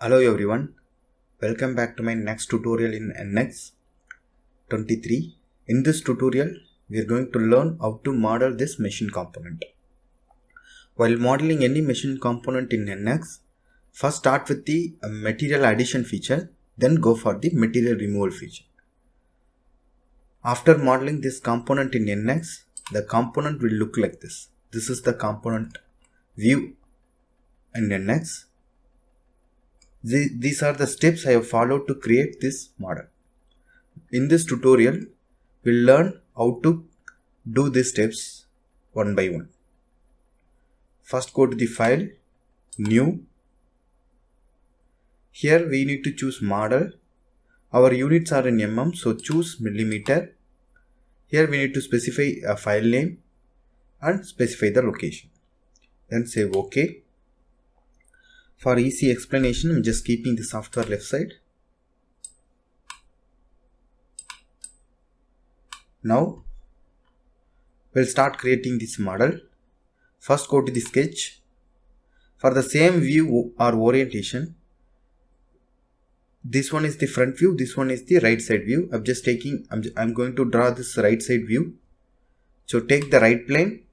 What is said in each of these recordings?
Hello everyone, welcome back to my next tutorial in NX 23. In this tutorial, we are going to learn how to model this machine component. While modeling any machine component in NX, first start with the material addition feature, then go for the material removal feature. After modeling this component in NX, the component will look like this. This is the component view in NX. These are the steps I have followed to create this model. In this tutorial, we'll learn how to do these steps one by one. First go to the file, new. Here we need to choose model. Our units are in mm, so choose millimeter. Here we need to specify a file name and specify the location. Then say OK. For easy explanation, I'm just keeping the software left side. Now, we'll start creating this model. First go to the sketch. For the same view or orientation, this one is the front view, this one is the right side view. I'm going to draw this right side view. So take the right plane.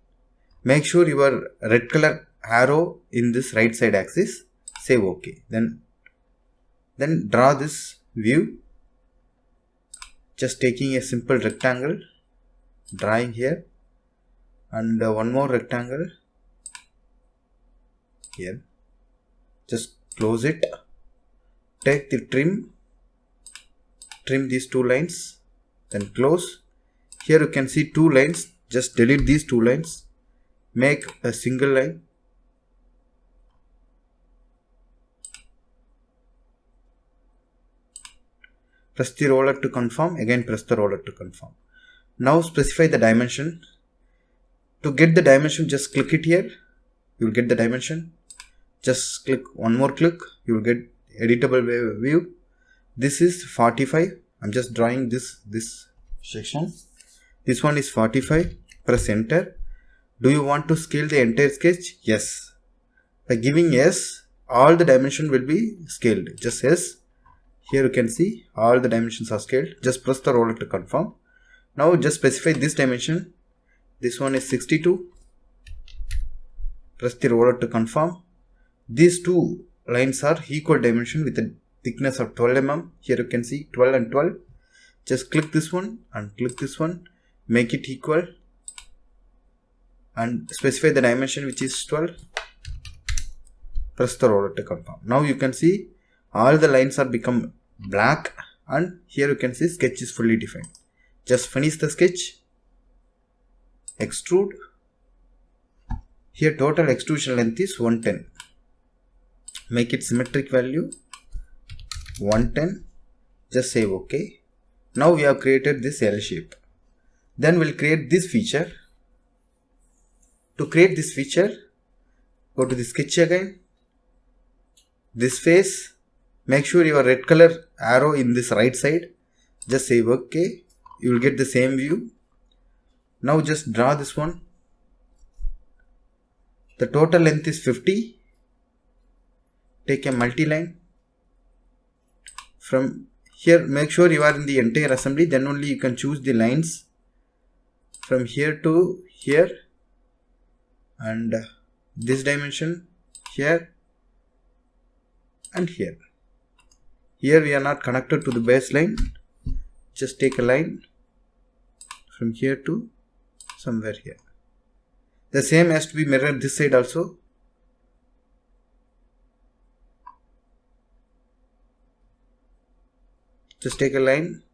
Make sure your red color arrow in this right side axis. Say OK. Then draw this view. Just taking a simple rectangle, drawing here, and one more rectangle here. Just close it. Take the trim these two lines, then close. Here you can see two lines. Just delete these two lines. Make a single line. Press the roller to confirm, again press the roller to confirm. Now specify the dimension. To get the dimension, just click it here. You will get the dimension. Just click one more click. You will get editable view. This is 45. I'm just drawing this section. This one is 45. Press enter. Do you want to scale the entire sketch? Yes. By giving yes, all the dimension will be scaled. Just yes. Here you can see all the dimensions are scaled. Just press the roller to confirm. Now just specify this dimension. This one is 62. Press the roller to confirm. These two lines are equal dimension with a thickness of 12 mm. Here you can see 12 and 12. Just click this one and click this one. Make it equal. And specify the dimension which is 12. Press the roller to confirm. Now you can see all the lines are become black, and here you can see sketch is fully defined. Just finish the sketch. Extrude. Here total extrusion length is 110. Make it symmetric value 110. Just say OK. Now we have created this L shape. Then we'll create this feature. To create this feature, go to the sketch again. This face. Make sure your red color arrow in this right side. Just say OK. You will get the same view. Now just draw this one. The total length is 50. Take a multi-line. From here, make sure you are in the entire assembly. Then only you can choose the lines from here to here. And this dimension here and here. Here we are not connected to the baseline. Just take a line from here to somewhere here. The same has to be mirrored this side also. Just take a line.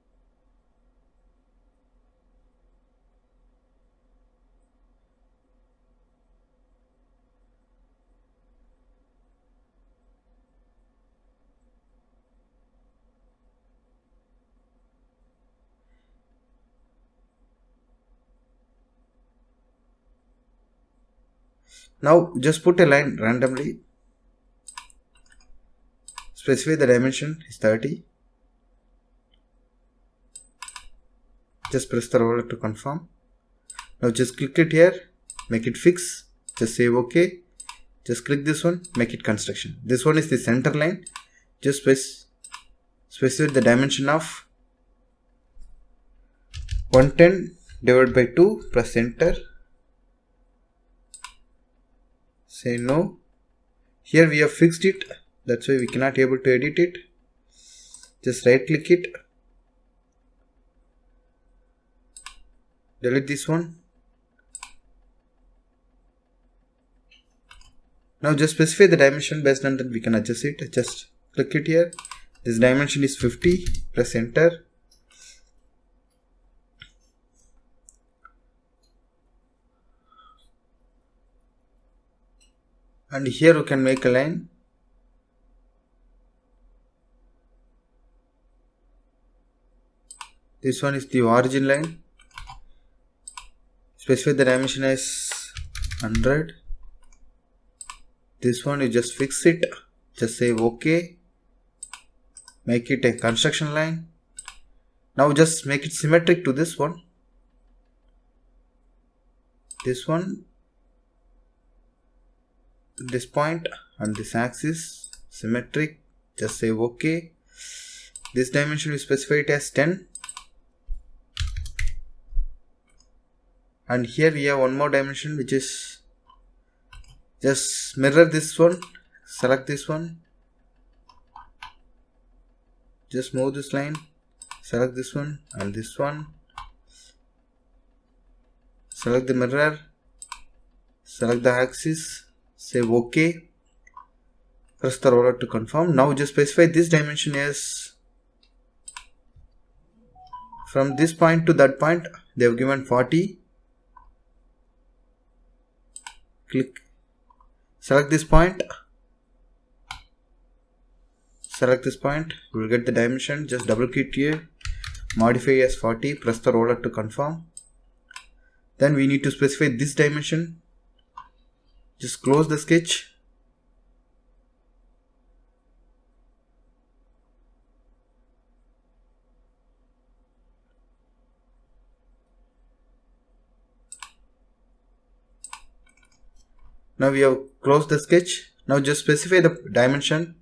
Now just put a line randomly. Specify the dimension is 30. Just press the roller to confirm. Now just click it here. Make it fix. Just say OK. Just click this one. Make it construction. This one is the center line. Just specify the dimension of 110 divided by 2, press enter. Say no. Here we have fixed it, that's why we cannot able to edit it. Just right click it, delete this one. Now just specify the dimension, based on that we can adjust it. Just click it here. This dimension is 50, press enter. And here you can make a line. This one is the origin line. Specify the dimension as 100. This one you just fix it. Just say OK. Make it a construction line. Now just make it symmetric to this one. This one. This point and this axis symmetric. Just say OK. This dimension we specify it as 10. And here we have one more dimension, which is just mirror this one. Select this one. Just move this line. Select this one and this one. Select the mirror. Select the axis. Say OK. Press the roller to confirm. Now just specify this dimension as from this point to that point. They have given 40. Click. Select this point. Select this point. You will get the dimension. Just double click here. Modify as 40. Press the roller to confirm. Then we need to specify this dimension. Just close the sketch. Now we have closed the sketch. Now just specify the dimension.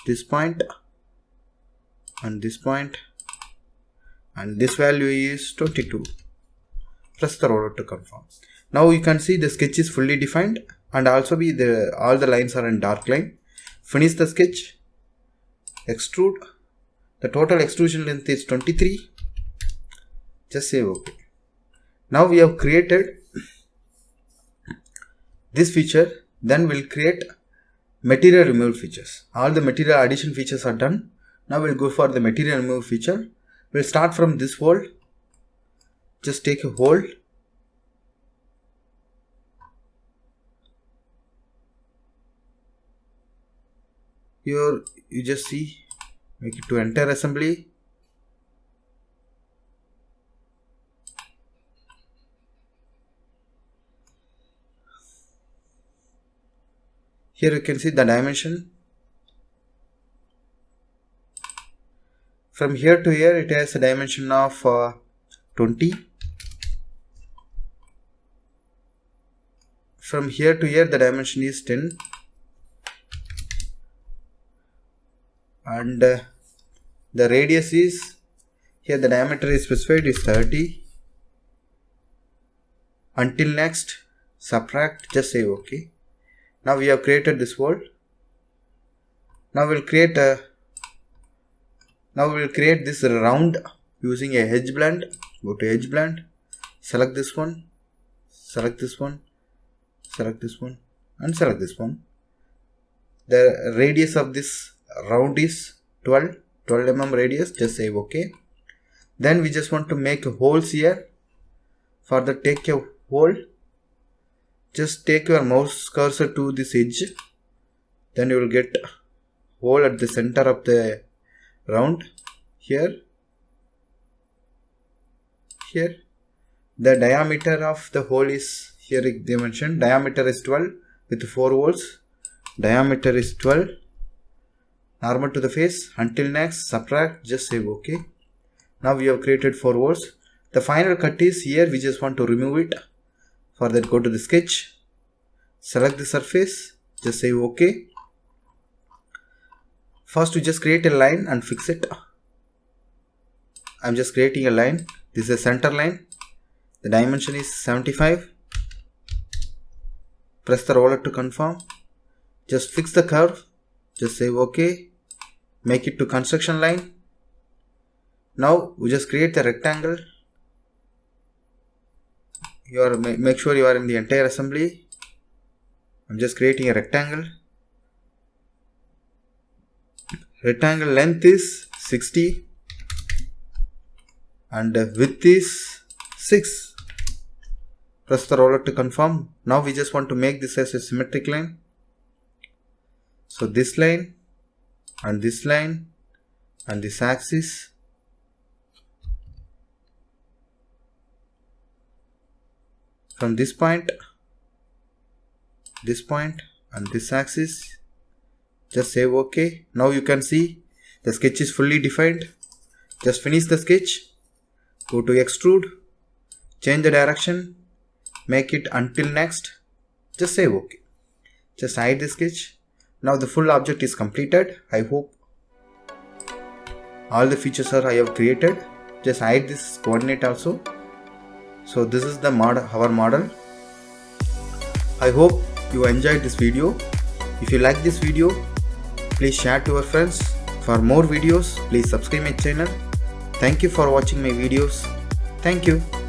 This point and this point, and this value is 22. Press the roller to confirm. Now you can see the sketch is fully defined, and also all the lines are in dark line. Finish the sketch. Extrude. The total extrusion length is 23. Just say OK. Now we have created this feature. Then we'll create material remove features. All the material addition features are done. Now we'll go for the material remove feature. We'll start from this hole. Just take a hole. Here you just see, make it to enter assembly. Here you can see the dimension. From here to here it has a dimension of 20. From here to here the dimension is 10. And the radius is, here the diameter is specified is 30. Until next, subtract, just say OK. Now we have created this world. Now we'll create this round using a edge blend. Go to edge blend, select this one, select this one, select this one, and select this one. The radius of this round is 12 mm radius. Just say OK. Then we just want to make holes here. For that, take a hole. Just take your mouse cursor to this edge. Then you will get hole at the center of the round. Here. The diameter of the hole is, here they mentioned diameter is 12 with 4 holes. Diameter is 12. Normal to the face. Until next, subtract, just say OK. Now we have created 4 holes. The final cut is here. We just want to remove it. For that, go to the sketch, select the surface, just say OK. First we just create a line and fix it. I'm just creating a line. This is a center line. The dimension is 75. Press the roller to confirm. Just fix the curve. Just say OK. Make it to construction line. Now we just create the rectangle. Make sure you are in the entire assembly. I'm just creating a rectangle. Rectangle length is 60 and width is 6. Press the roller to confirm. Now we just want to make this as a symmetric line. So this line and this line and this axis. From this point and this axis, just say OK. Now you can see the sketch is fully defined. Just finish the sketch. Go to extrude. Change the direction. Make it until next. Just say OK. Just hide the sketch. Now the full object is completed. I hope all the features I have created. Just hide this coordinate also. So this is the model, our model. I hope you enjoyed this video. If you like this video, please share to your friends. For more videos, please subscribe my channel. Thank you for watching my videos. Thank you.